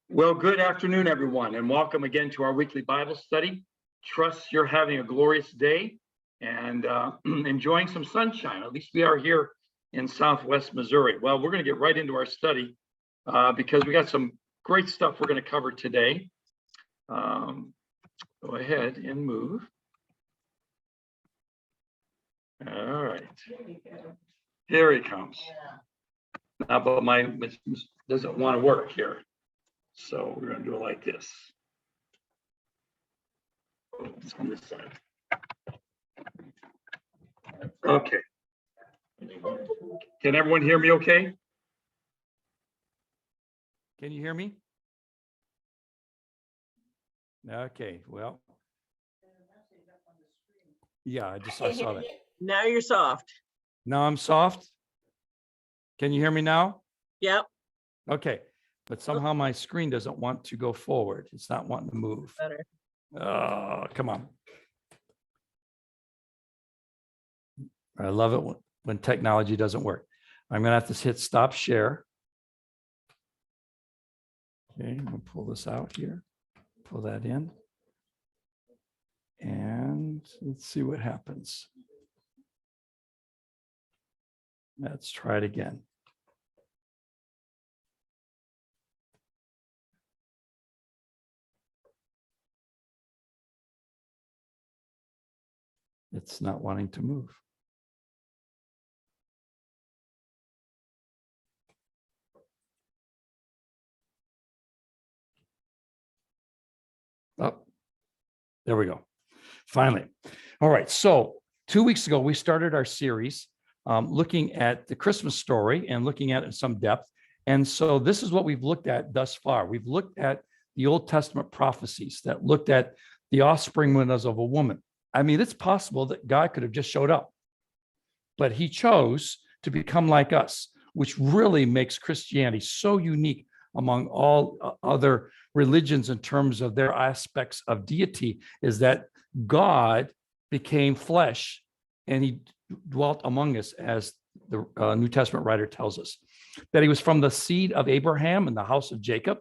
Well, good afternoon, everyone, and welcome again to our weekly Bible study. Trust you're having a glorious day and enjoying some sunshine. At least we are here in Southwest Missouri. Well, we're going to get right into our study because we got some great stuff we're going to cover today. Go ahead and move. All right. Here he comes. Now, but my doesn't want to work here. So we're going to do it like this. It's on this side. Okay. Can everyone hear me okay? Can you hear me? Okay, well. Yeah, I saw that. Now you're soft. Now I'm soft. Can you hear me now? Yep. Okay, but somehow my screen doesn't want to go forward. It's not wanting to move. Better. Oh, come on. I love it when technology doesn't work. I'm going to have to hit stop share. Okay, I'm going to pull this out here. Pull that in. And let's see what happens. Let's try it again. It's not wanting to move. Oh, there we go. Finally. All right. So 2 weeks ago, we started our series looking at the Christmas story and looking at it in some depth. And so this is what we've looked at thus far. We've looked at the Old Testament prophecies that looked at the offspring was of a woman. I mean, it's possible that God could have just showed up, but he chose to become like us, which really makes Christianity so unique among all other religions in terms of their aspects of deity, is that God became flesh and he dwelt among us, as the New Testament writer tells us, that he was from the seed of Abraham and the house of Jacob.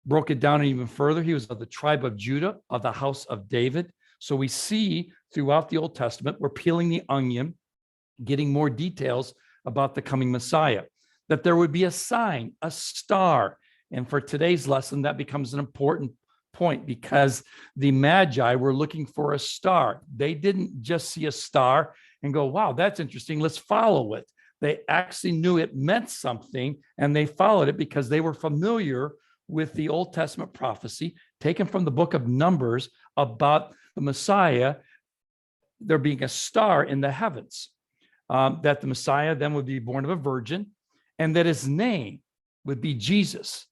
Broke it down even further. He was of the tribe of Judah, of the house of David. So we see throughout the Old Testament, we're peeling the onion, getting more details about the coming Messiah, that there would be a sign, a star. And for today's lesson, that becomes an important point because the Magi were looking for a star. They didn't just see a star and go, wow, that's interesting, let's follow it. They actually knew it meant something and they followed it because they were familiar with the Old Testament prophecy taken from the book of Numbers about the Messiah, there being a star in the heavens, that the Messiah then would be born of a virgin and that his name would be Jesus.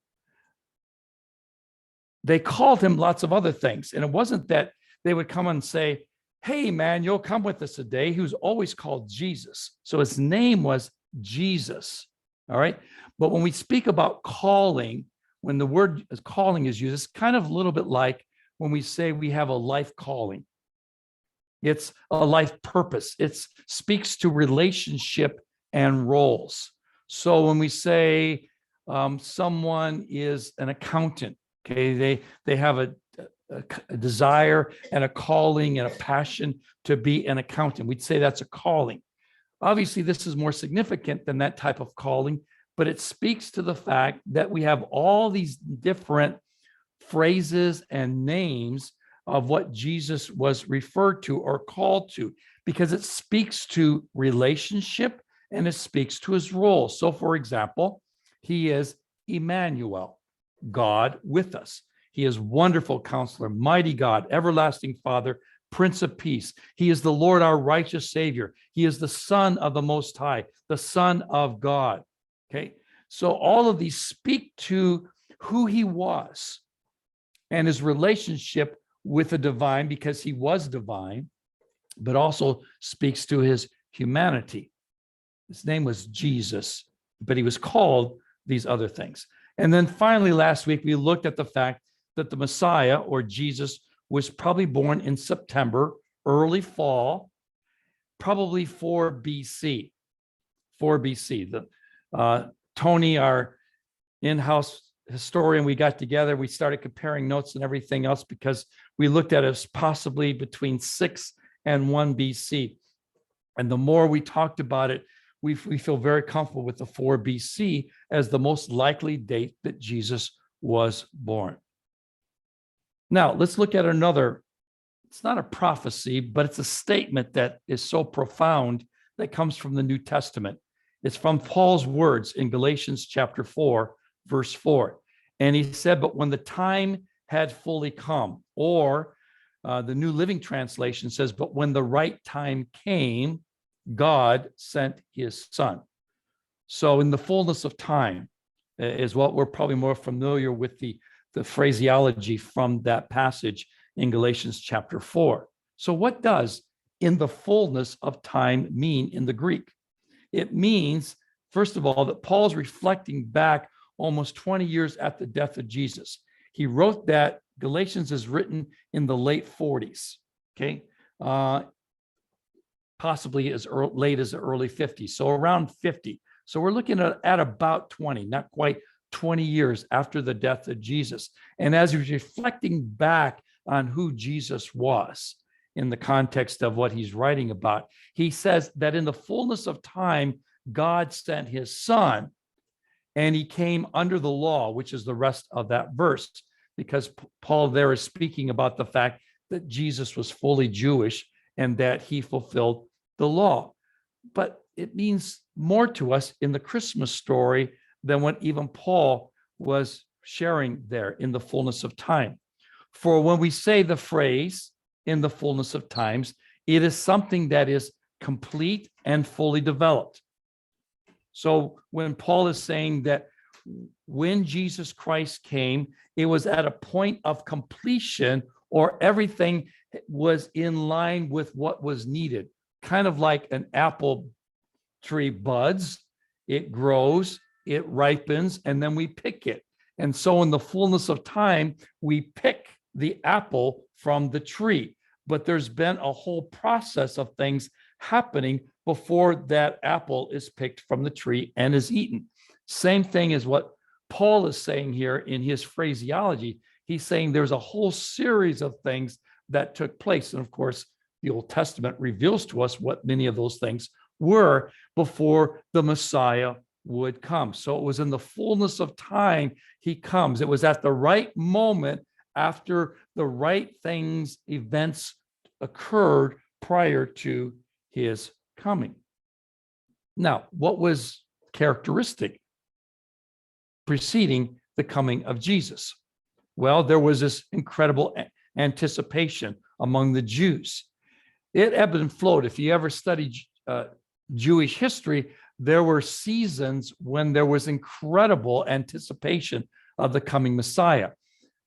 They called him lots of other things. And it wasn't that they would come and say, hey, man, you'll come with us today. He was always called Jesus. So his name was Jesus. All right. But when we speak about calling, when the word calling is used, it's kind of a little bit like when we say we have a life calling. It's a life purpose. It speaks to relationship and roles. So when we say someone is an accountant, okay, they have a desire and a calling and a passion to be an accountant. We'd say that's a calling. Obviously, this is more significant than that type of calling, but it speaks to the fact that we have all these different phrases and names of what Jesus was referred to or called to, because it speaks to relationship and it speaks to his role. So, for example, he is Emmanuel, God with us. He is Wonderful Counselor, Mighty God, Everlasting Father, Prince of Peace. He is the Lord, our righteous Savior. He is the Son of the Most High, the Son of God. Okay, so all of these speak to who he was and his relationship with the divine, because he was divine, but also speaks to his humanity. His name was Jesus, but he was called these other things. And then finally, last week, we looked at the fact that the Messiah, or Jesus, was probably born in September, early fall, probably 4 BC. 4 BC. Tony, our in-house historian we got together, we started comparing notes and everything else because we looked at it as possibly between 6 and 1 BC. And the more we talked about it, we feel very comfortable with the 4 BC as the most likely date that Jesus was born. Now, let's look at another. It's not a prophecy, but it's a statement that is so profound that comes from the New Testament. It's from Paul's words in Galatians chapter 4, verse 4. And he said, but when the time had fully come, or the New Living Translation says, but when the right time came, God sent his son. So in the fullness of time is what we're probably more familiar with the phraseology from that passage in Galatians chapter 4. So what does in the fullness of time mean in the Greek? It means, first of all, that Paul's reflecting back almost 20 years at the death of Jesus. He wrote that Galatians is written in the late 40s, okay? Possibly as late as the early 50s, so around 50. So we're looking at about 20, not quite 20 years after the death of Jesus. And as he's reflecting back on who Jesus was in the context of what he's writing about, he says that in the fullness of time, God sent his son, and he came under the law, which is the rest of that verse, because Paul there is speaking about the fact that Jesus was fully Jewish and that he fulfilled the law. But it means more to us in the Christmas story than what even Paul was sharing there in the fullness of time. For when we say the phrase in the fullness of times, it is something that is complete and fully developed. So when Paul is saying that when Jesus Christ came, it was at a point of completion, or everything was in line with what was needed. Kind of like an apple tree buds, it grows, it ripens, and then we pick it. And so in the fullness of time, we pick the apple from the tree. But there's been a whole process of things happening before that apple is picked from the tree and is eaten. Same thing is what Paul is saying here in his phraseology. He's saying there's a whole series of things that took place. And of course, the Old Testament reveals to us what many of those things were before the Messiah would come. So it was in the fullness of time he comes. It was at the right moment after the right things, events occurred prior to his coming. Now, what was characteristic preceding the coming of Jesus? Well, there was this incredible anticipation among the Jews. It ebbed and flowed. If you ever studied Jewish history, there were seasons when there was incredible anticipation of the coming Messiah.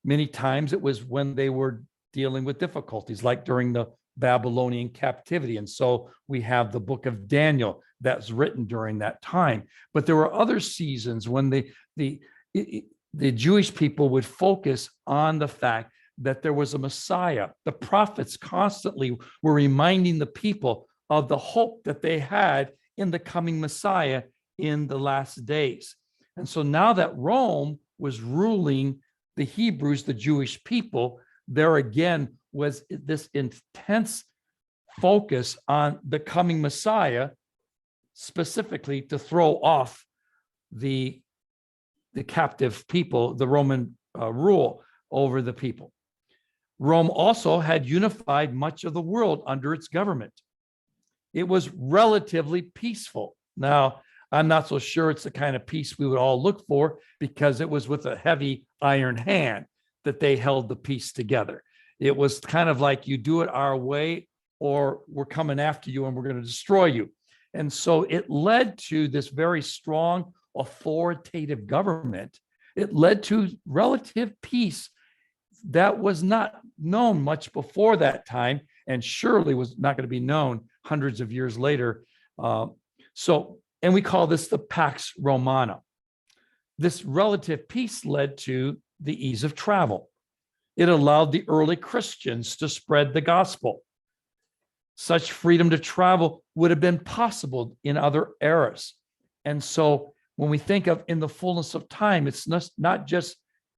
Many times it was when they were dealing with difficulties, like during the Babylonian captivity. And so we have the book of Daniel that's written during that time. But there were other seasons when the Jewish people would focus on the fact that there was a Messiah. The prophets constantly were reminding the people of the hope that they had in the coming Messiah in the last days. And so now that Rome was ruling the Hebrews, the Jewish people, there again was this intense focus on the coming Messiah, specifically to throw off the captive people, the Roman rule over the people. Rome also had unified much of the world under its government. It was relatively peaceful. Now, I'm not so sure it's the kind of peace we would all look for, because it was with a heavy iron hand that they held the peace together. It was kind of like, you do it our way or we're coming after you and we're going to destroy you. And so it led to this very strong authoritative government. It led to relative peace that was not known much before that time, and surely was not going to be known hundreds of years later. And we call this the Pax Romana. This relative peace led to the ease of travel. It allowed the early Christians to spread the gospel. Such freedom to travel would have been possible in other eras. And so when we think of in the fullness of time, it's not just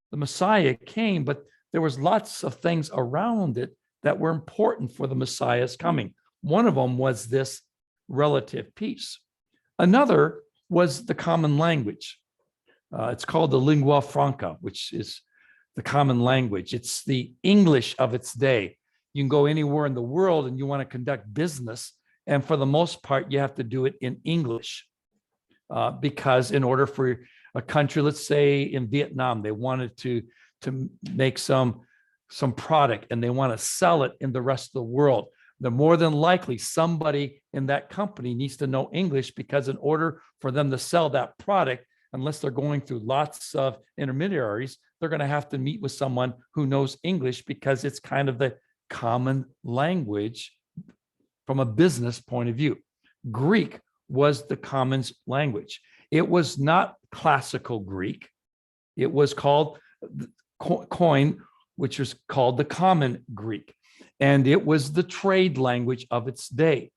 the Messiah came, but there was lots of things around it that were important for the Messiah's coming. One of them was this relative peace. Another was the common language. It's called the lingua franca, which is the common language. It's the English of its day. You can go anywhere in the world and you want to conduct business, and for the most part, you have to do it in English. Because in order for a country, let's say in Vietnam, they wanted to make some product and they want to sell it in the rest of the world, then more than likely somebody in that company needs to know English, because in order for them to sell that product, unless they're going through lots of intermediaries, they're going to have to meet with someone who knows English, because it's kind of the common language from a business point of view. Greek was the common language. It was not classical Greek. It was called Koine, which was called the common Greek. And it was the trade language of its day.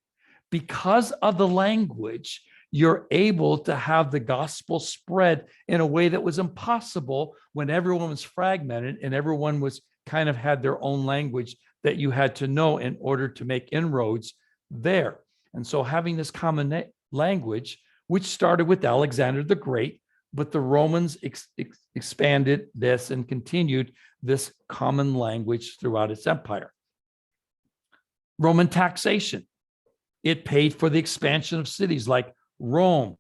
Because of the language, you're able to have the gospel spread in a way that was impossible when everyone was fragmented and everyone was kind of had their own language that you had to know in order to make inroads there. And so having this common language, which started with Alexander the Great, but the Romans expanded this and continued this common language throughout its empire. Roman taxation. It paid for the expansion of cities like Rome.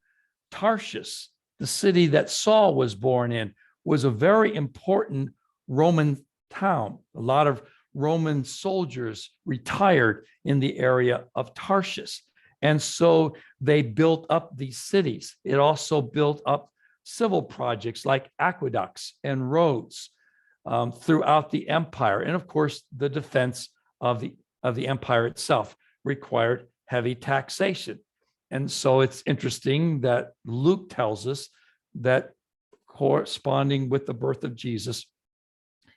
Tarshish, the city that Saul was born in, was a very important Roman town. A lot of Roman soldiers retired in the area of Tarshish. And so they built up these cities. It also built up civil projects like aqueducts and roads throughout the empire. And of course, the defense of the empire itself required heavy taxation. And so it's interesting that Luke tells us that corresponding with the birth of Jesus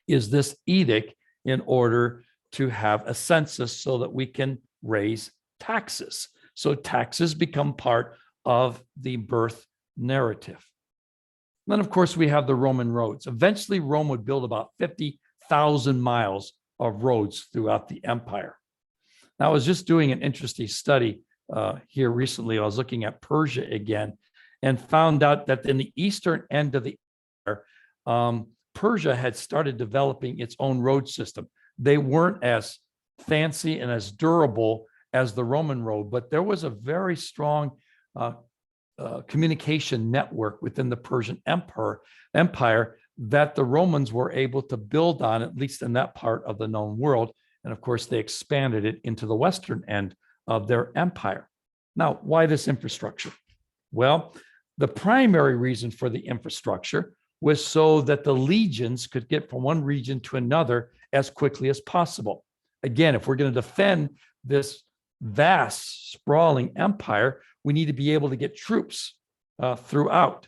is this edict in order to have a census so that we can raise taxes. So taxes become part of the birth narrative. Then, of course, we have the Roman roads. Eventually, Rome would build about 50,000 miles of roads throughout the empire. Now, I was just doing an interesting study here recently. I was looking at Persia again and found out that in the eastern end of the empire, Persia had started developing its own road system. They weren't as fancy and as durable as the Roman road, but there was a very strong communication network within the Persian empire that the Romans were able to build on, at least in that part of the known world. And of course, they expanded it into the western end of their empire. Now, why this infrastructure? Well, the primary reason for the infrastructure was so that the legions could get from one region to another as quickly as possible. Again, if we're going to defend this vast, sprawling empire, we need to be able to get troops throughout.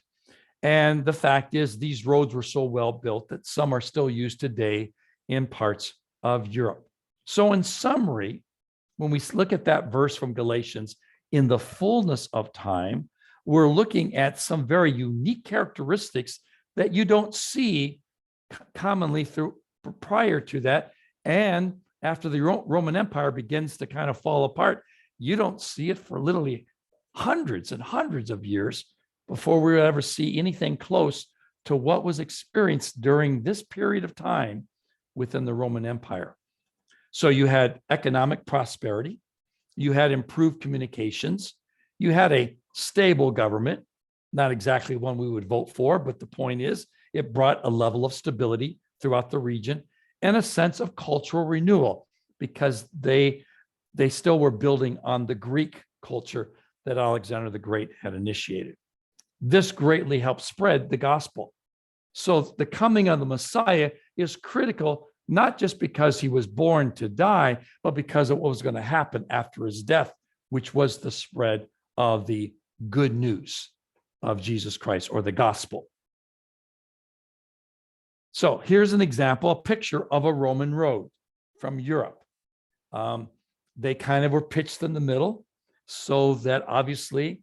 And the fact is, these roads were so well built that some are still used today in parts of Europe. So in summary, when we look at that verse from Galatians, in the fullness of time, we're looking at some very unique characteristics that you don't see commonly prior to that. And after the Roman Empire begins to kind of fall apart, you don't see it for literally hundreds and hundreds of years before we ever see anything close to what was experienced during this period of time within the Roman Empire. So you had economic prosperity, you had improved communications, you had a stable government, not exactly one we would vote for, but the point is it brought a level of stability throughout the region and a sense of cultural renewal, because they still were building on the Greek culture that Alexander the Great had initiated. This greatly helped spread the gospel. So the coming of the Messiah is critical, not just because he was born to die, but because of what was going to happen after his death, which was the spread of the good news of Jesus Christ, or the gospel. So here's an example, a picture of a Roman road from Europe. They kind of were pitched in the middle so that obviously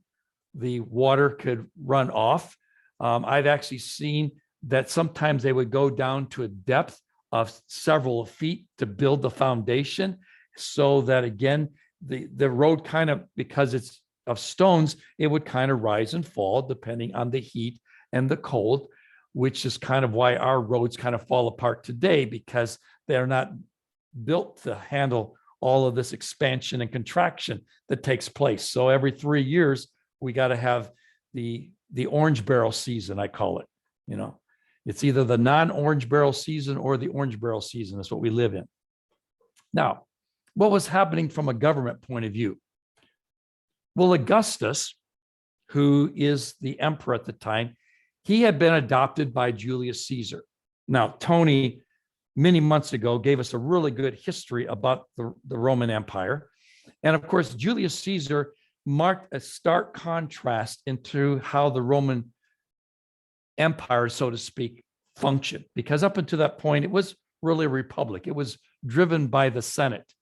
the water could run off. I've actually seen that sometimes they would go down to a depth of several feet to build the foundation, so that again, the road kind of, because it's of stones, it would kind of rise and fall depending on the heat and the cold, which is kind of why our roads kind of fall apart today, because they're not built to handle all of this expansion and contraction that takes place. So every 3 years, we got to have the orange barrel season, I call it. You know, it's either the non-orange barrel season or the orange barrel season. That's what we live in. Now, what was happening from a government point of view? Well, Augustus, who is the emperor at the time, he had been adopted by Julius Caesar. Now, Tony, many months ago, gave us a really good history about the Roman Empire. And of course, Julius Caesar marked a stark contrast into how the Roman Empire, so to speak, functioned. Because up until that point, it was really a republic. It was driven by the Senate.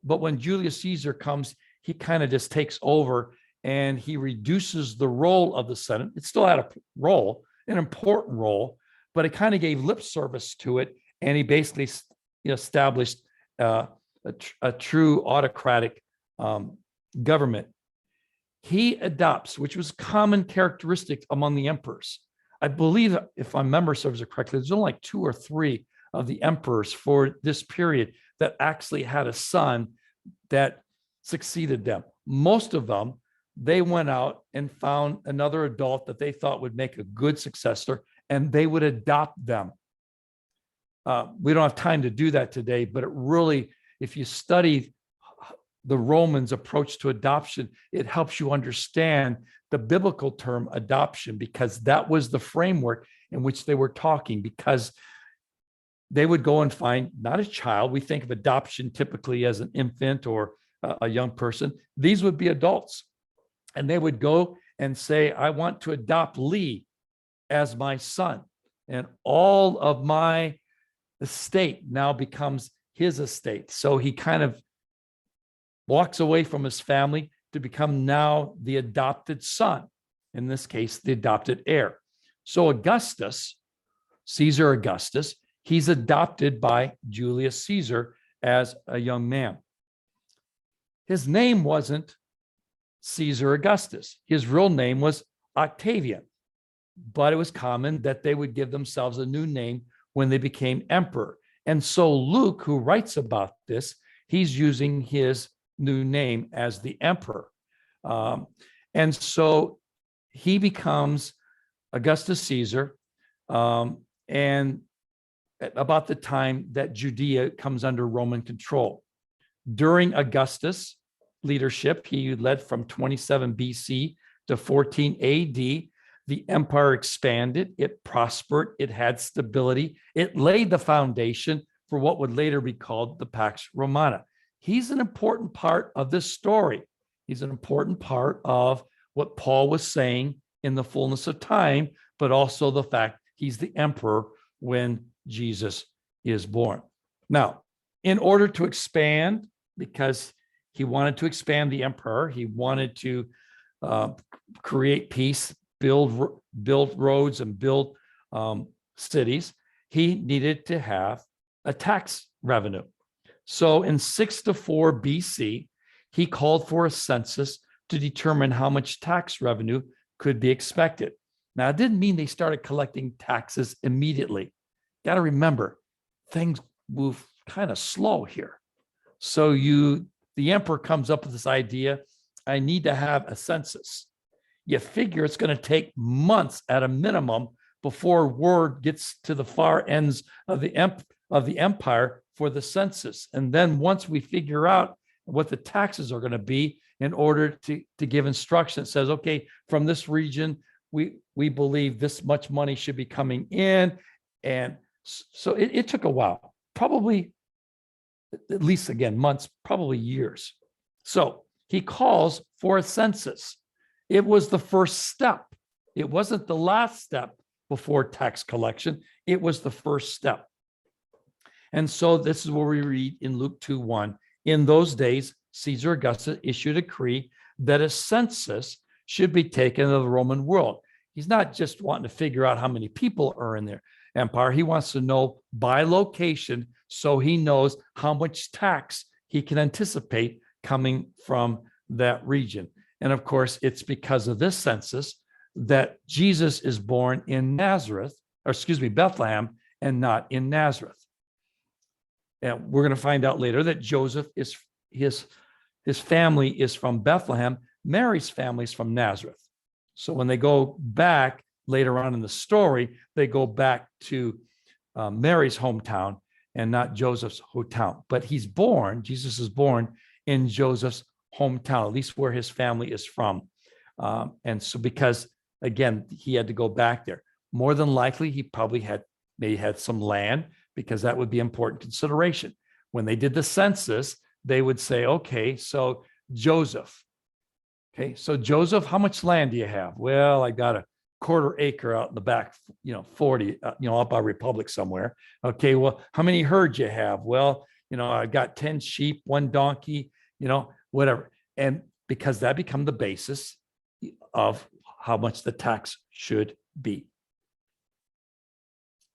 But when Julius Caesar comes, he kind of just takes over and he reduces the role of the Senate. It still had a role, an important role, but it kind of gave lip service to it. And he basically established a true autocratic government. He adopts, which was common characteristic among the emperors. I believe, if my memory serves it correctly, there's only like 2 or 3 of the emperors for this period that actually had a son that succeeded them. Most of them, they went out and found another adult that they thought would make a good successor, and they would adopt them. We don't have time to do that today, but it really, if you study the Romans' approach to adoption, it helps you understand the biblical term adoption, because that was the framework in which they were talking, because they would go and find not a child. We think of adoption typically as an infant or a young person. These would be adults. And they would go and say, I want to adopt Lee as my son. And all of my estate now becomes his estate. So he kind of walks away from his family to become now the adopted son, in this case, the adopted heir. So Augustus, Caesar Augustus, he's adopted by Julius Caesar as a young man. His name wasn't Caesar Augustus. His real name was Octavian, but it was common that they would give themselves a new name when they became emperor. And so Luke, who writes about this, he's using his new name as the emperor. And so he becomes Augustus Caesar, and at about the time that Judea comes under Roman control. During Augustus' leadership, he led from 27 BC to 14 AD. The empire expanded, it prospered, it had stability, it laid the foundation for what would later be called the Pax Romana. He's an important part of this story. He's an important part of what Paul was saying in the fullness of time, but also the fact he's the emperor when Jesus is born. Now, in order to expand, because he wanted to expand the empire, he wanted to create peace, build roads, and build cities, he needed to have a tax revenue. So in 6-4 BC, he called for a census to determine how much tax revenue could be expected. Now, it didn't mean they started collecting taxes immediately. Got to remember, things move kind of slow here. So the emperor comes up with this idea, I need to have a census. You figure it's going to take months at a minimum before word gets to the far ends of the empire for the census. And then once we figure out what the taxes are going to be, in order to give instruction, it says, okay, from this region, we believe this much money should be coming in. And so it took a while, probably at least, again, months, probably years. So he calls for a census. It was the first step. It wasn't the last step before tax collection. It was the first step. And so this is where we read in Luke 2:1. In those days, Caesar Augustus issued a decree that a census should be taken to the Roman world. He's not just wanting to figure out how many people are in their empire. He wants to know by location so he knows how much tax he can anticipate coming from that region. And of course, it's because of this census that Jesus is born in Bethlehem, and not in Nazareth. And we're going to find out later that Joseph is his family is from Bethlehem. Mary's family is from Nazareth. So when they go back later on in the story, they go back to Mary's hometown and not Joseph's hometown. But Jesus is born in Joseph's hometown, at least where his family is from. And so because, again, he had to go back there. More than likely, he probably may had some land, because that would be important consideration. When they did the census, they would say, okay, so Joseph, how much land do you have? Well, I got a quarter acre out in the back, 40, out by Republic somewhere. Okay, well, how many herds you have? Well, I got 10 sheep, 1 donkey, whatever. And because that become the basis of how much the tax should be.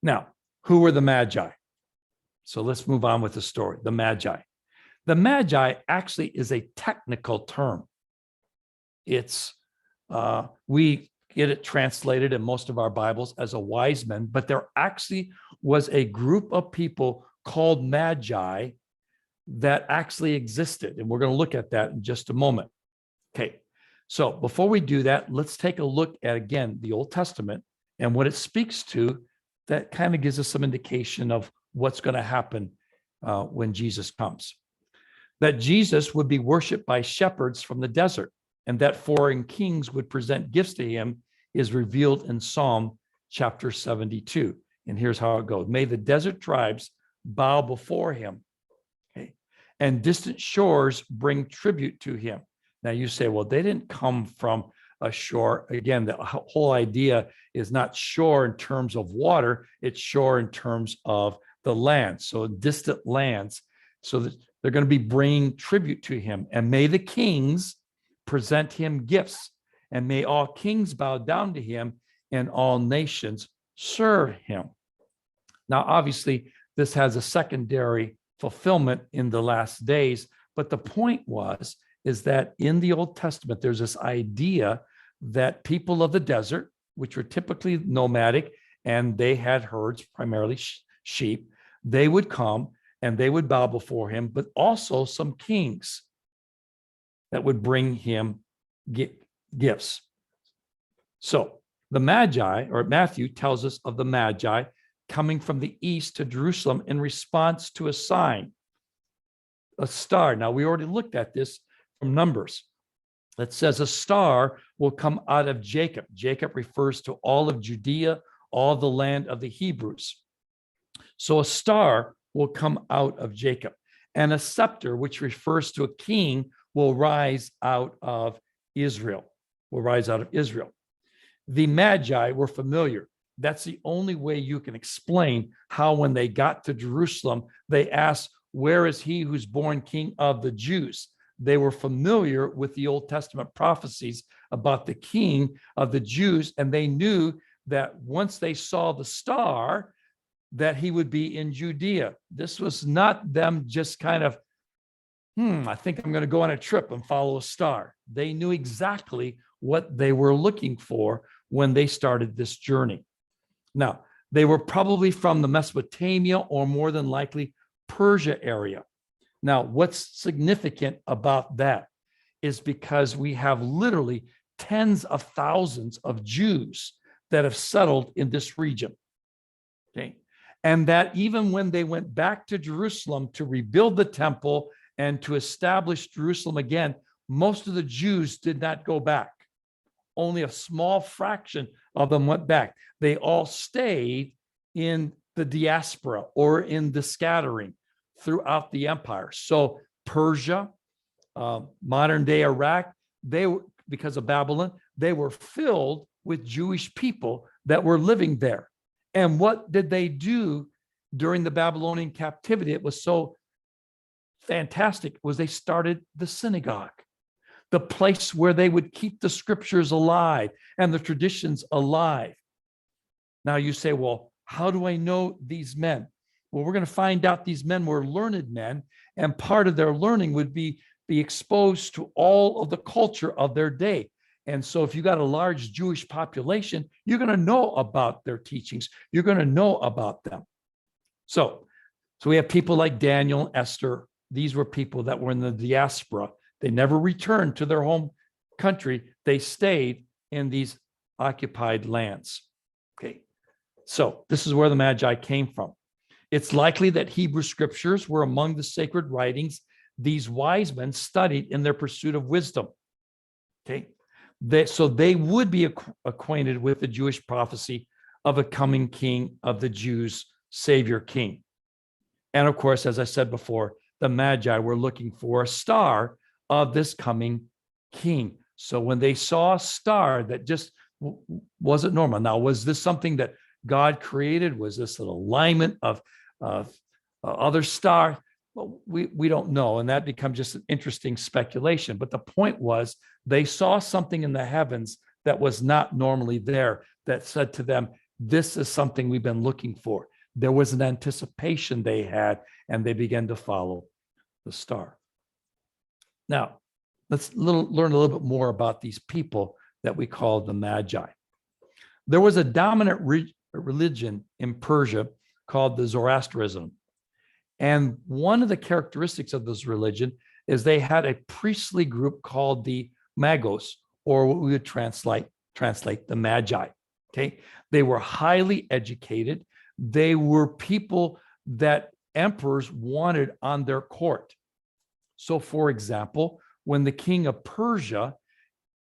Now, who were the Magi? So let's move on with the story. The Magi. The Magi actually is a technical term. It's we get it translated in most of our Bibles as a wise men, but there actually was a group of people called Magi that actually existed. And we're going to look at that in just a moment. Okay. So before we do that, let's take a look at, again, the Old Testament and what it speaks to. That kind of gives us some indication of what's going to happen when Jesus comes. That Jesus would be worshiped by shepherds from the desert, and that foreign kings would present gifts to him is revealed in Psalm chapter 72. And here's how it goes. May the desert tribes bow before him, okay, and distant shores bring tribute to him. Now you say, well, they didn't come from a shore. Again, the whole idea is not shore in terms of water, it's shore in terms of the land. So distant lands. So that they're going to be bringing tribute to him. And may the kings present him gifts, and may all kings bow down to him, and all nations serve him. Now, obviously, this has a secondary fulfillment in the last days, but the point is that in the Old Testament, there's this idea that people of the desert, which were typically nomadic, and they had herds, primarily sheep, they would come and they would bow before him, but also some kings that would bring him gifts. So the Magi, or Matthew tells us of the Magi coming from the east to Jerusalem in response to a sign, a star. Now, we already looked at this from Numbers. That says a star will come out of Jacob. Jacob refers to all of Judea, all the land of the Hebrews. So a star will come out of Jacob, and a scepter, which refers to a king, will rise out of Israel. The Magi were familiar. That's the only way you can explain how, when they got to Jerusalem, they asked, where is he who's born king of the Jews? They were familiar with the Old Testament prophecies about the king of the Jews, and they knew that once they saw the star, that he would be in Judea. This was not them just kind of, I think I'm going to go on a trip and follow a star. They knew exactly what they were looking for when they started this journey. Now, they were probably from the Mesopotamia, or more than likely Persia area. Now, what's significant about that is because we have literally tens of thousands of Jews that have settled in this region. Okay. And that even when they went back to Jerusalem to rebuild the temple and to establish Jerusalem again, most of the Jews did not go back. Only a small fraction of them went back. They all stayed in the diaspora, or in the scattering throughout the empire. So Persia, modern day Iraq, they were, because of Babylon, they were filled with Jewish people that were living there. And what did they do during the Babylonian captivity? It was so fantastic, was they started the synagogue. the place where they would keep the scriptures alive and the traditions alive. Now you say, well, how do I know these men? Well, we're going to find out these men were learned men, and part of their learning would be exposed to all of the culture of their day. And so if you got a large Jewish population, you're going to know about their teachings. You're going to know about them. So we have people like Daniel and Esther. These were people that were in the diaspora. They never returned to their home country. They stayed in these occupied lands. Okay. So this is where the Magi came from. It's likely that Hebrew scriptures were among the sacred writings these wise men studied in their pursuit of wisdom. Okay. So they would be acquainted with the Jewish prophecy of a coming king of the Jews, Savior King. And of course, as I said before, the Magi were looking for a star of this coming king. So when they saw a star that just wasn't normal. Now, was this something that God created? Was this an alignment of other stars? Well, we don't know. And that becomes just an interesting speculation. But the point was, they saw something in the heavens that was not normally there, that said to them, this is something we've been looking for. There was an anticipation they had, and they began to follow the star. Now, let's learn a little bit more about these people that we call the Magi. There was a dominant religion in Persia called the Zoroastrianism. And one of the characteristics of this religion is they had a priestly group called the Magos, or what we would translate the Magi. Okay, they were highly educated. They were people that emperors wanted on their court. So, for example, when the king of Persia,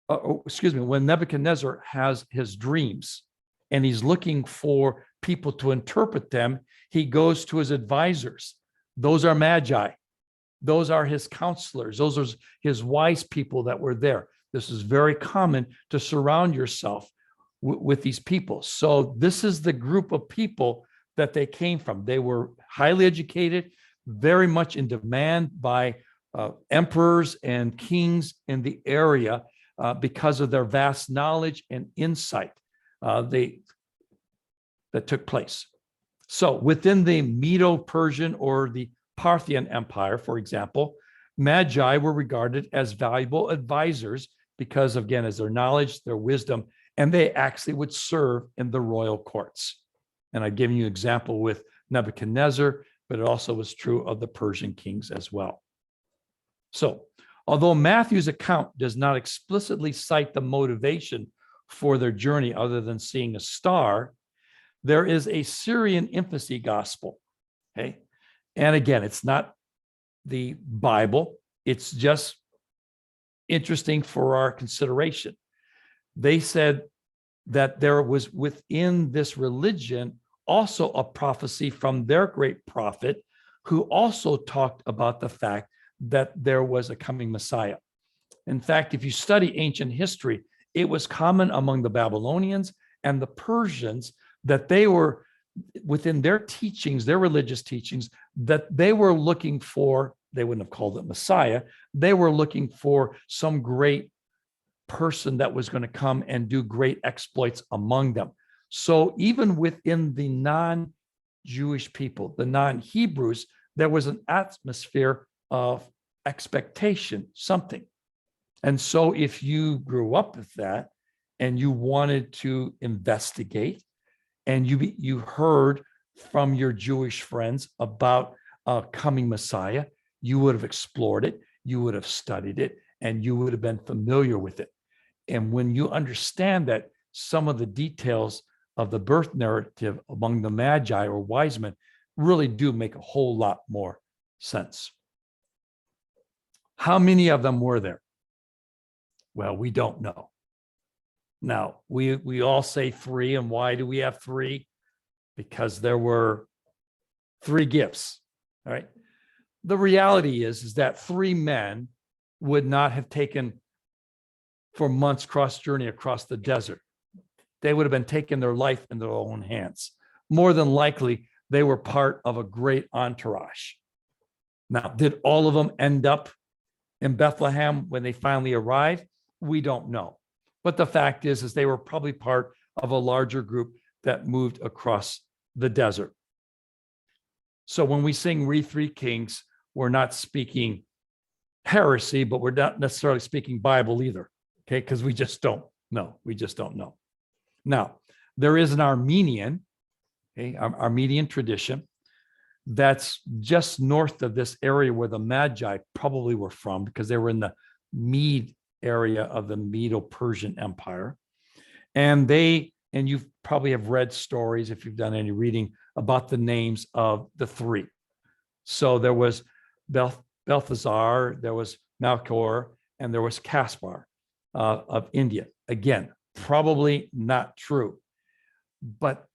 when Nebuchadnezzar has his dreams and he's looking for people to interpret them, he goes to his advisors. Those are Magi. Those are his counselors. Those are his wise people that were there. This is very common to surround yourself with these people. So this is the group of people that they came from. They were highly educated, very much in demand by emperors and kings in the area because of their vast knowledge and insight that took place. So within the Medo-Persian or the Parthian Empire, for example, Magi were regarded as valuable advisors because, again, as their knowledge, their wisdom, and they actually would serve in the royal courts. And I've given you an example with Nebuchadnezzar, but it also was true of the Persian kings as well. So, although Matthew's account does not explicitly cite the motivation for their journey other than seeing a star, there is a Syrian infancy gospel. Okay. And again, it's not the Bible. It's just interesting for our consideration. They said that there was within this religion also a prophecy from their great prophet, who also talked about the fact that there was a coming Messiah. In fact, if you study ancient history, it was common among the Babylonians and the Persians that they were, within their teachings, their religious teachings, that they were looking for, they wouldn't have called it Messiah, they were looking for some great person that was going to come and do great exploits among them. So even within the non-Jewish people, the non-Hebrews, there was an atmosphere of expectation, something. And so if you grew up with that and you wanted to investigate and you heard from your Jewish friends about a coming Messiah, you would have explored it, you would have studied it, and you would have been familiar with it. And when you understand that, some of the details of the birth narrative among the Magi or wise men really do make a whole lot more sense. How many of them were there? Well, we don't know. Now, we all say three, and why do we have three? Because there were three gifts, all right? The reality is that three men would not have taken for months cross journey across the desert. They would have been taking their life in their own hands. More than likely, they were part of a great entourage. Now, did all of them end up in Bethlehem when they finally arrived, we don't know. But the fact is they were probably part of a larger group that moved across the desert. So when we sing We Three Kings, we're not speaking heresy, but we're not necessarily speaking Bible either, okay? Because we just don't know. We just don't know. Now, there is an Armenian, okay, Armenian tradition that's just north of this area where the Magi probably were from, because they were in the Mede area of the Medo-Persian Empire. And you probably have read stories, if you've done any reading, about the names of the three. So there was Balthazar, there was Melchior, and there was Caspar of India. Again, probably not true. But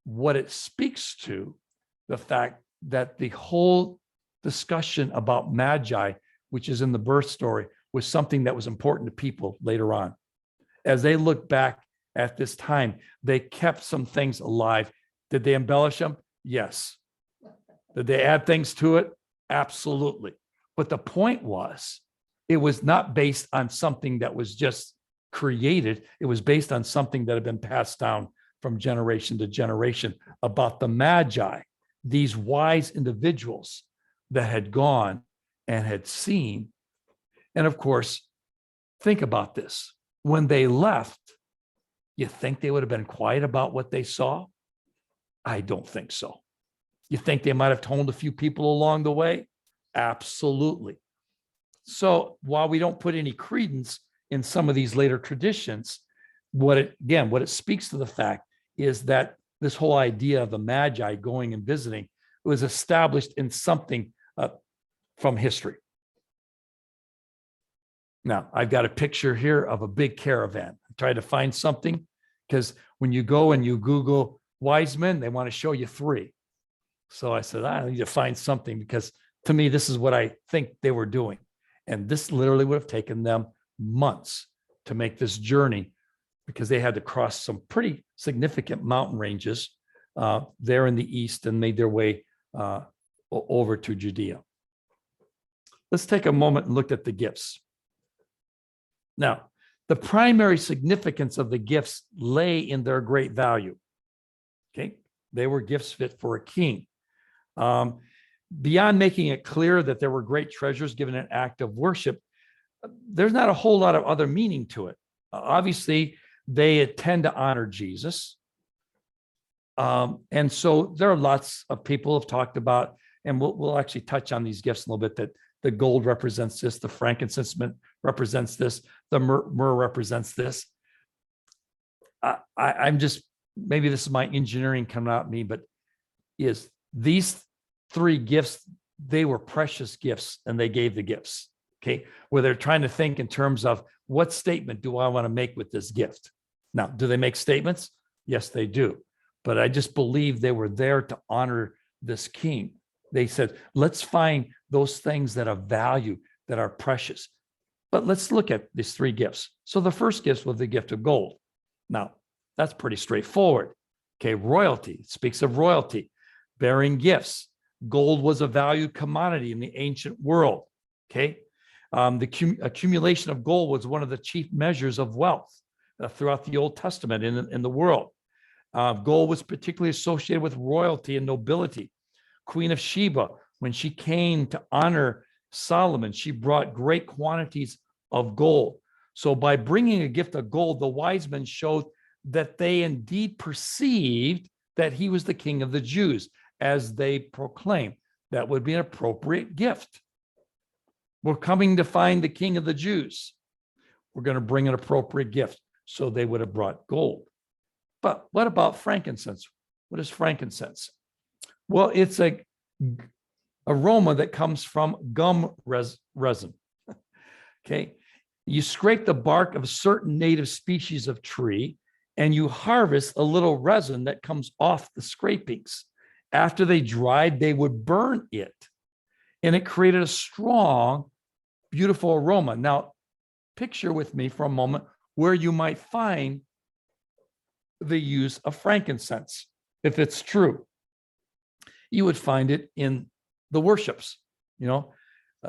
what it speaks to, the fact that the whole discussion about Magi, which is in the birth story, was something that was important to people later on. As they look back at this time, they kept some things alive. Did they embellish them? Yes. Did they add things to it? Absolutely. But the point was, it was not based on something that was just created. It was based on something that had been passed down from generation to generation about the Magi, these wise individuals that had gone and had seen. And of course, think about this. When they left, you think they would have been quiet about what they saw? I don't think so. You think they might have told a few people along the way? Absolutely. So while we don't put any credence in some of these later traditions, what it speaks to the fact is that this whole idea of the Magi going and visiting was established in something from history. Now, I've got a picture here of a big caravan. I tried to find something, because when you go and you Google wise men, they want to show you three. So I said, I need to find something, because to me, this is what I think they were doing. And this literally would have taken them months to make this journey, because they had to cross some pretty significant mountain ranges there in the east and made their way over to Judea. Let's take a moment and look at the gifts. Now, the primary significance of the gifts lay in their great value. Okay, they were gifts fit for a king. Beyond making it clear that there were great treasures given an act of worship, there's not a whole lot of other meaning to it. Obviously, they tend to honor Jesus. And so there are lots of people have talked about, and we'll actually touch on these gifts a little bit, that the gold represents this, the frankincense represents this, the myrrh represents this. I'm just, maybe this is my engineering coming out of me, but is these three gifts, they were precious gifts, and they gave the gifts, okay? Where they're trying to think in terms of, what statement do I want to make with this gift? Now, do they make statements? Yes, they do. But I just believe they were there to honor this king. They said, let's find those things that have value, that are precious. But let's look at these three gifts. So the first gift was the gift of gold. Now, that's pretty straightforward. Okay, royalty, it speaks of royalty, bearing gifts. Gold was a valued commodity in the ancient world. Okay, the accumulation of gold was one of the chief measures of wealth throughout the Old Testament in the world. Gold was particularly associated with royalty and nobility. Queen of Sheba, when she came to honor Solomon, she brought great quantities of gold. So by bringing a gift of gold, the wise men showed that they indeed perceived that he was the king of the Jews, as they proclaimed. That would be an appropriate gift. We're coming to find the king of the Jews. We're going to bring an appropriate gift. So they would have brought gold. But what about frankincense? What is frankincense? Well, it's a aroma that comes from gum resin. Okay. You scrape the bark of a certain native species of tree, and you harvest a little resin that comes off the scrapings. After they dried, they would burn it, and it created a strong, beautiful aroma. Now, picture with me for a moment where you might find the use of frankincense. If it's true, you would find it in the worships,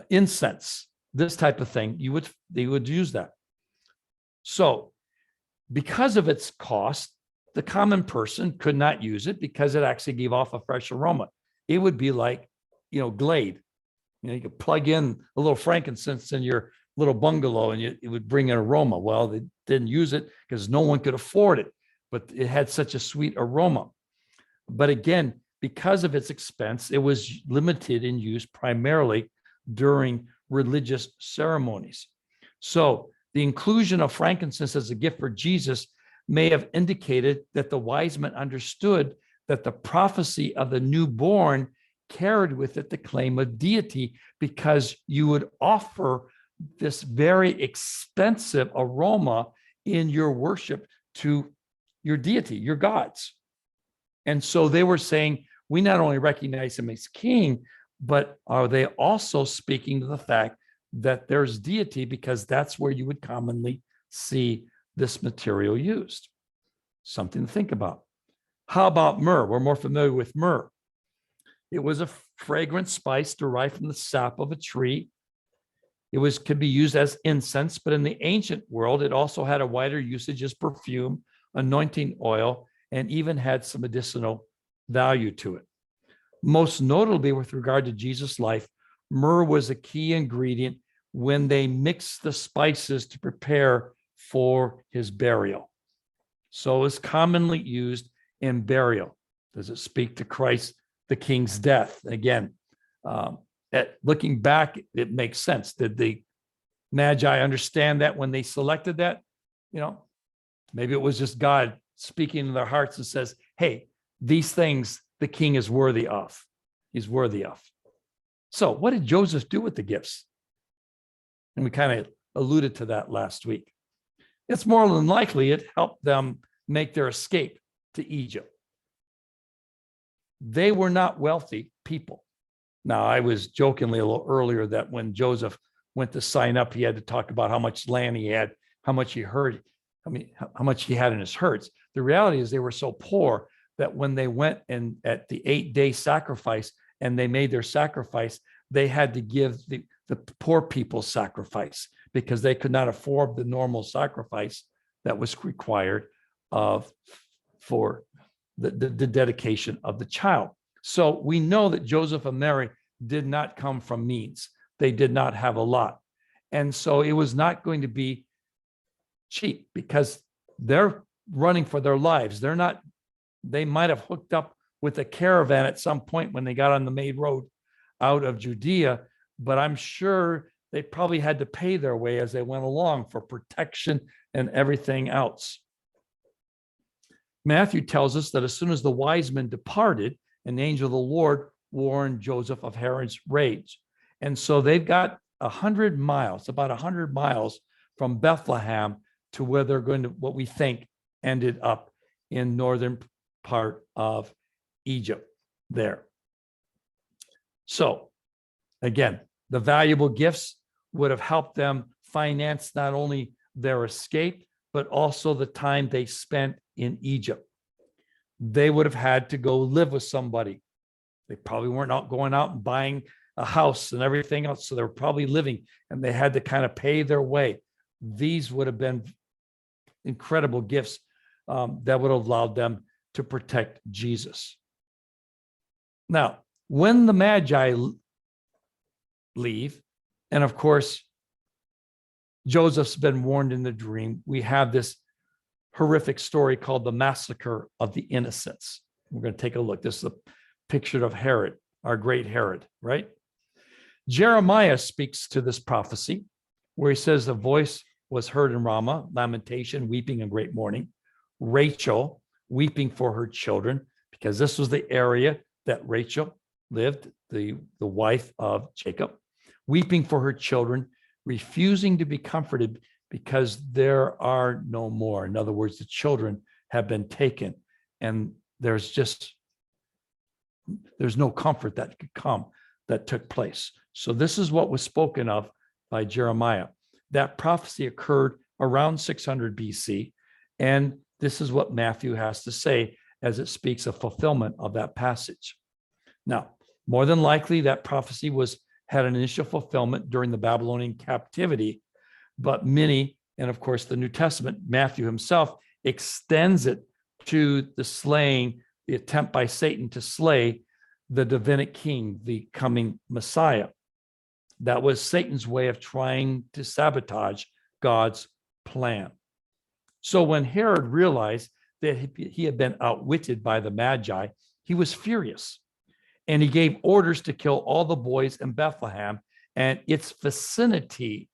incense this type of thing, they would use that. So because of its cost, the common person could not use it because it actually gave off a fresh aroma. It would be like, Glade. You could plug in a little frankincense in your little bungalow and it would bring an aroma. Well, they didn't use it because no one could afford it, but it had such a sweet aroma. But again, because of its expense, it was limited in use primarily during religious ceremonies. So the inclusion of frankincense as a gift for Jesus may have indicated that the wise men understood that the prophecy of the newborn carried with it the claim of deity, because you would offer this very expensive aroma in your worship to your deity, your gods. And so they were saying, we not only recognize him as king, but are they also speaking to the fact that there's deity, because that's where you would commonly see this material used? Something to think about. How about myrrh? We're more familiar with myrrh. It was a fragrant spice derived from the sap of a tree. Could be used as incense, but in the ancient world, it also had a wider usage as perfume, anointing oil, and even had some medicinal value to it. Most notably, with regard to Jesus' life, myrrh was a key ingredient when they mixed the spices to prepare for his burial. So it's commonly used in burial. Does it speak to Christ, the King's death? Again, looking back, it makes sense. Did the Magi understand that when they selected that? Maybe it was just God speaking in their hearts and says, hey, these things the king is worthy of. He's worthy of. So what did Joseph do with the gifts? And we kind of alluded to that last week. It's more than likely it helped them make their escape to Egypt. They were not wealthy people. Now, I was jokingly a little earlier that when Joseph went to sign up, he had to talk about how much land he had, how much he how much he had in his herds. The reality is they were so poor that when they went and at the 8-day sacrifice and they made their sacrifice, they had to give the poor people's sacrifice because they could not afford the normal sacrifice that was required for the dedication of the child. So we know that Joseph and Mary did not come from means. They did not have a lot. And so it was not going to be cheap because they're running for their lives. They might have hooked up with a caravan at some point when they got on the main road out of Judea, but I'm sure they probably had to pay their way as they went along for protection and everything else. Matthew tells us that as soon as the wise men departed, an angel of the Lord warned Joseph of Herod's rage. And so they've got 100 miles, about 100 miles from Bethlehem to where they're going to, what we think ended up in northern part of Egypt there. So again, the valuable gifts would have helped them finance not only their escape, but also the time they spent in Egypt. They would have had to go live with somebody. They probably weren't out going out and buying a house and everything else. So they were probably living and they had to kind of pay their way. These would have been incredible gifts that would have allowed them to protect Jesus. Now, when the Magi leave, and of course, Joseph's been warned in the dream, we have this horrific story called the Massacre of the Innocents. We're going to take a look. This is a picture of Herod, our great Herod, right? Jeremiah speaks to this prophecy where he says the voice was heard in Ramah, lamentation, weeping, and great mourning. Rachel weeping for her children, because this was the area that Rachel lived, the wife of Jacob, weeping for her children, refusing to be comforted because there are no more. In other words, the children have been taken, and there's no comfort that could come that took place. So this is what was spoken of by Jeremiah. That prophecy occurred around 600 BC, and this is what Matthew has to say as it speaks of fulfillment of that passage. Now, more than likely, that prophecy was had an initial fulfillment during the Babylonian captivity, but many, and of course the New Testament, Matthew himself extends it to the slaying, the attempt by Satan to slay the Davidic king, the coming Messiah. That was Satan's way of trying to sabotage God's plan. So when Herod realized that he had been outwitted by the Magi, he was furious. And he gave orders to kill all the boys in Bethlehem and its vicinity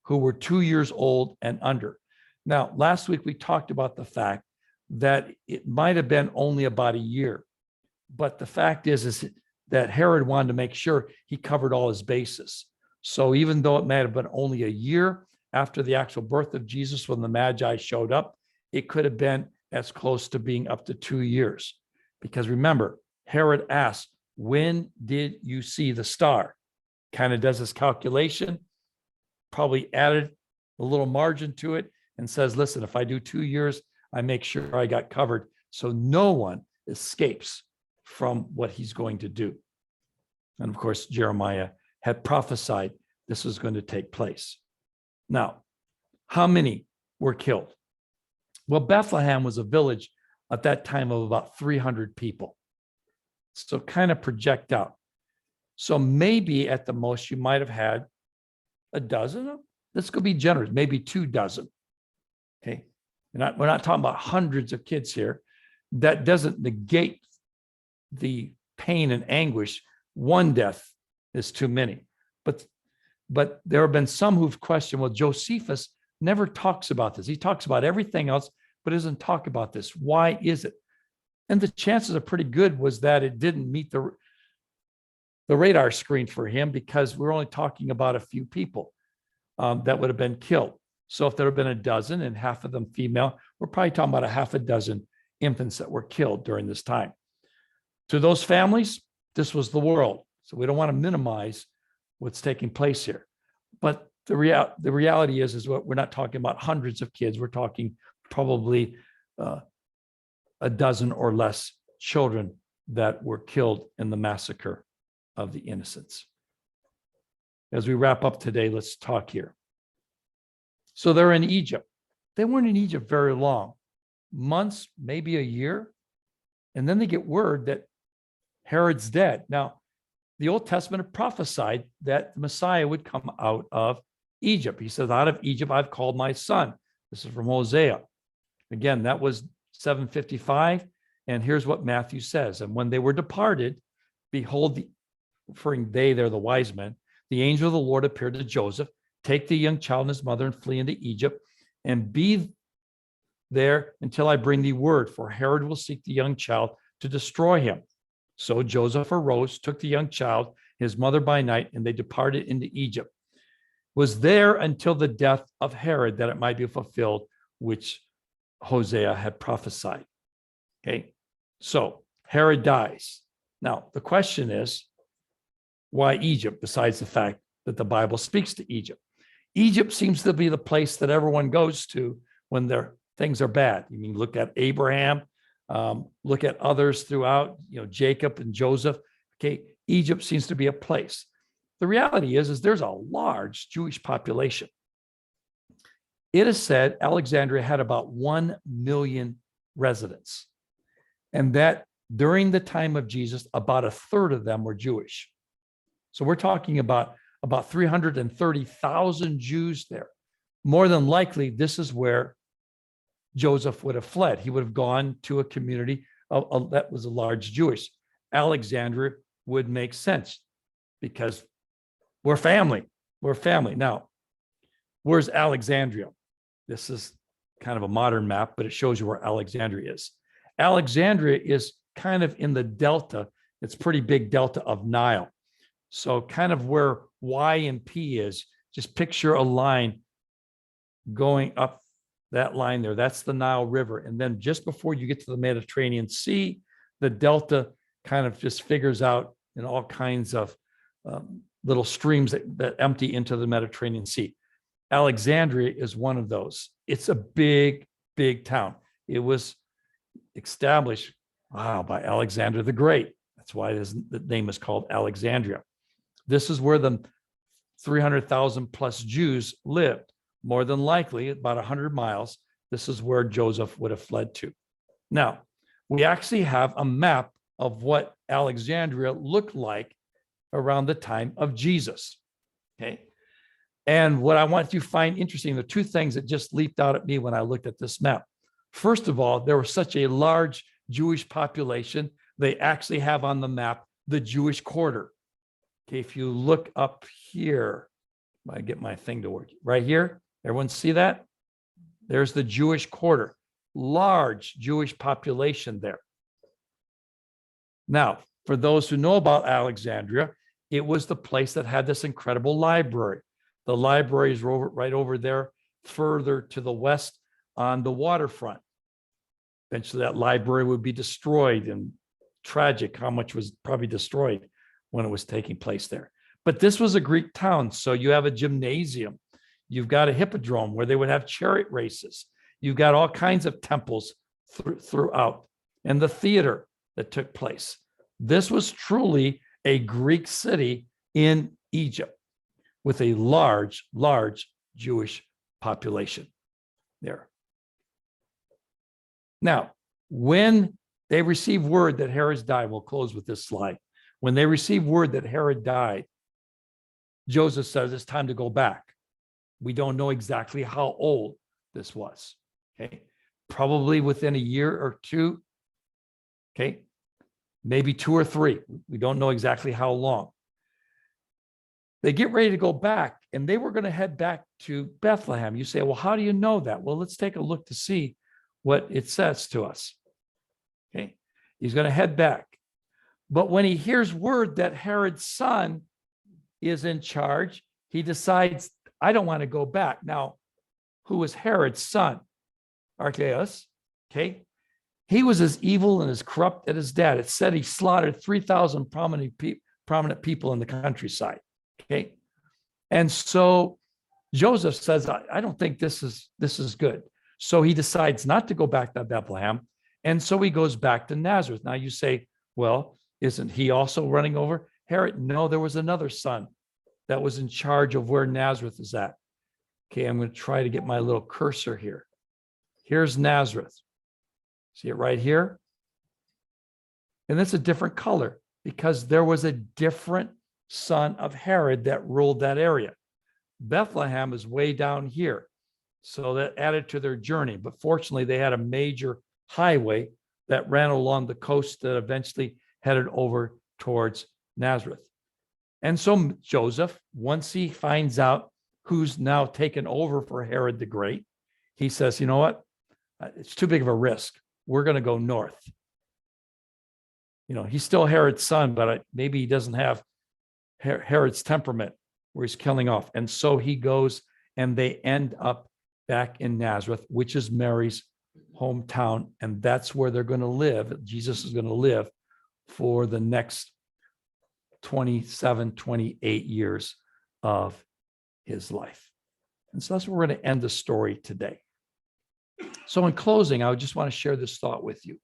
who were 2 years old and under. Now, last week we talked about the fact that it might have been only about a year. But the fact is that Herod wanted to make sure he covered all his bases. So even though it might have been only a year after the actual birth of Jesus when the Magi showed up, it could have been as close to being up to 2 years. Because remember, Herod asked, when did you see the star? Kind of does his calculation, probably added a little margin to it and says, listen, if I do 2 years, I make sure I got covered. So no one escapes from what he's going to do. And of course, Jeremiah had prophesied this was going to take place. Now, how many were killed? Well, Bethlehem was a village at that time of about 300 people. So kind of project out. So maybe at the most you might have had a dozen. Let's go be generous, maybe 2 dozen. Okay. We're not talking about hundreds of kids here. That doesn't negate the pain and anguish. One death is too many. But there have been some who've questioned, well, Josephus never talks about this. He talks about everything else, but doesn't talk about this. Why is it? And the chances are pretty good was that it didn't meet the radar screen for him because we're only talking about a few people that would have been killed. So if there had been a dozen and half of them female, we're probably talking about a half a dozen infants that were killed during this time. To those families, this was the world. So we don't want to minimize what's taking place here. But the reality is what we're not talking about hundreds of kids. We're talking probably a dozen or less children that were killed in the massacre of the innocents. As we wrap up today, let's talk here. So they're in Egypt. They weren't in Egypt very long, months, maybe a year. And then they get word that Herod's dead. Now, the Old Testament prophesied that the Messiah would come out of Egypt. He says, out of Egypt, I've called my son. This is from Hosea. Again, that was 755. And here's what Matthew says. And when they were departed, behold, referring they're the wise men, the angel of the Lord appeared to Joseph. Take the young child and his mother and flee into Egypt and be there until I bring thee word, for Herod will seek the young child to destroy him. So Joseph arose, took the young child, his mother by night, and they departed into Egypt. Was there until the death of Herod that it might be fulfilled, which Hosea had prophesied. Okay, so Herod dies. Now, the question is, why Egypt, besides the fact that the Bible speaks to Egypt? Egypt seems to be the place that everyone goes to when things are bad. You mean look at Abraham, look at others throughout, Jacob and Joseph. Okay, Egypt seems to be a place. The reality is there's a large Jewish population. It is said Alexandria had about 1 million residents, and that during the time of Jesus, about a third of them were Jewish. So we're talking about 330,000 Jews there. More than likely, this is where Joseph would have fled. He would have gone to a community that was a large Jewish. Alexandria would make sense because we're family. We're family. Now, where's Alexandria? This is kind of a modern map, but it shows you where Alexandria is. Alexandria is kind of in the delta. It's pretty big delta of Nile. So kind of where Y and P is, just picture a line going up that line there. That's the Nile River. And then just before you get to the Mediterranean Sea, the delta kind of just figures out in all kinds of little streams that empty into the Mediterranean Sea. Alexandria is one of those. It's a big, big town. It was established, by Alexander the Great. That's why the name is called Alexandria. This is where the 300,000 plus Jews lived. More than likely, about 100 miles, this is where Joseph would have fled to. Now, we actually have a map of what Alexandria looked like around the time of Jesus. Okay. And what I want you to find interesting, the two things that just leaped out at me when I looked at this map. First of all, there was such a large Jewish population, they actually have on the map the Jewish quarter. Okay, if you look up here, I get my thing to work right here. Everyone see that? There's the Jewish quarter, large Jewish population there. Now, for those who know about Alexandria, it was the place that had this incredible library. The library is right over there, further to the west on the waterfront. Eventually, that library would be destroyed, and tragic how much was probably destroyed when it was taking place there. But this was a Greek town, so you have a gymnasium. You've got a hippodrome where they would have chariot races. You've got all kinds of temples throughout, and the theater that took place. This was truly a Greek city in Egypt with a large, large Jewish population there. Now, when they received word that Herod died, we'll close with this slide. When they received word that Herod died, Joseph says it's time to go back. We don't know exactly how old this was. Okay, probably within a year or two. Okay, maybe 2 or 3. We don't know exactly how long. They get ready to go back, and they were going to head back to Bethlehem. You say, well, how do you know that? Well, let's take a look to see what it says to us. Okay, he's going to head back. But when he hears word that Herod's son is in charge, he decides, I don't want to go back. Now, who was Herod's son? Archelaus. Okay. He was as evil and as corrupt as his dad. It said he slaughtered 3,000 prominent people in the countryside. Okay. And so Joseph says, I don't think this is good. So he decides not to go back to Bethlehem. And so he goes back to Nazareth. Now you say, well, isn't he also running over Herod? No, there was another son that was in charge of where Nazareth is at. Okay, I'm going to try to get my little cursor here. Here's Nazareth. See it right here? And it's a different color because there was a different son of Herod that ruled that area. Bethlehem is way down here. So that added to their journey. But fortunately, they had a major highway that ran along the coast that eventually headed over towards Nazareth. And so Joseph, once he finds out who's now taken over for Herod the Great, he says, you know what? It's too big of a risk. We're going to go north. You know, he's still Herod's son, but maybe he doesn't have Herod's temperament where he's killing off. And so he goes, and they end up back in Nazareth, which is Mary's hometown. And that's where they're going to live. Jesus is going to live for the next 27, 28 years of his life. And so that's where we're going to end the story today. So in closing, I would just want to share this thought with you.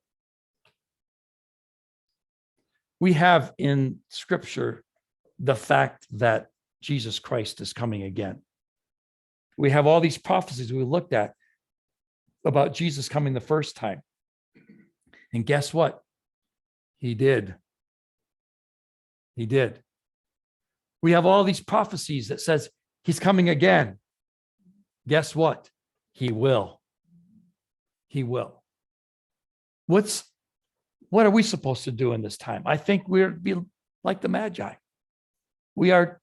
We have in Scripture the fact that Jesus Christ is coming again. We have all these prophecies we looked at about Jesus coming the first time. And guess what? He did. He did. We have all these prophecies that says he's coming again. Guess what? He will. He will. What are we supposed to do in this time? I think we're to be like the Magi. We are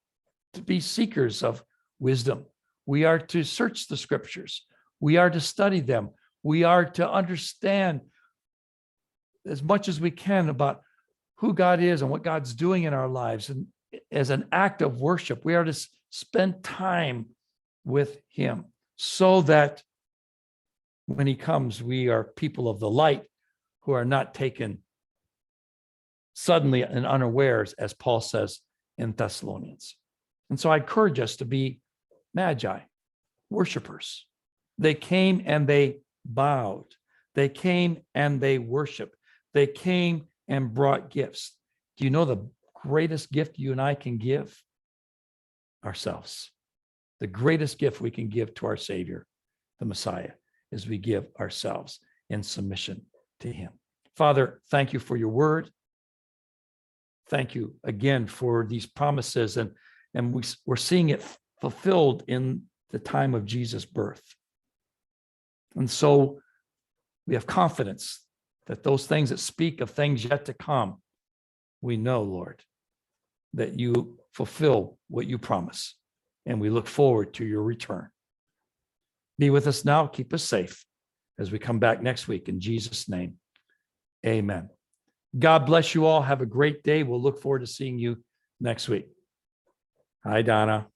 to be seekers of wisdom. We are to search the scriptures. We are to study them. We are to understand as much as we can about who God is and what God's doing in our lives. And as an act of worship, we are to spend time with him so that when he comes, we are people of the light who are not taken suddenly and unawares, as Paul says in Thessalonians. And so I encourage us to be Magi, worshipers. They came and they bowed. They came and they worshiped. They came and brought gifts. Do you know the greatest gift you and I can give ourselves. The greatest gift we can give to our Savior, the Messiah, is we give ourselves in submission to him. Father, thank you for your word. Thank you again for these promises, and we're seeing it fulfilled in the time of Jesus' birth. And so we have confidence that those things that speak of things yet to come, we know, Lord, that you fulfill what you promise, and we look forward to your return. Be with us now. Keep us safe as we come back next week. In Jesus' name, amen. God bless you all. Have a great day. We'll look forward to seeing you next week. Hi, Donna.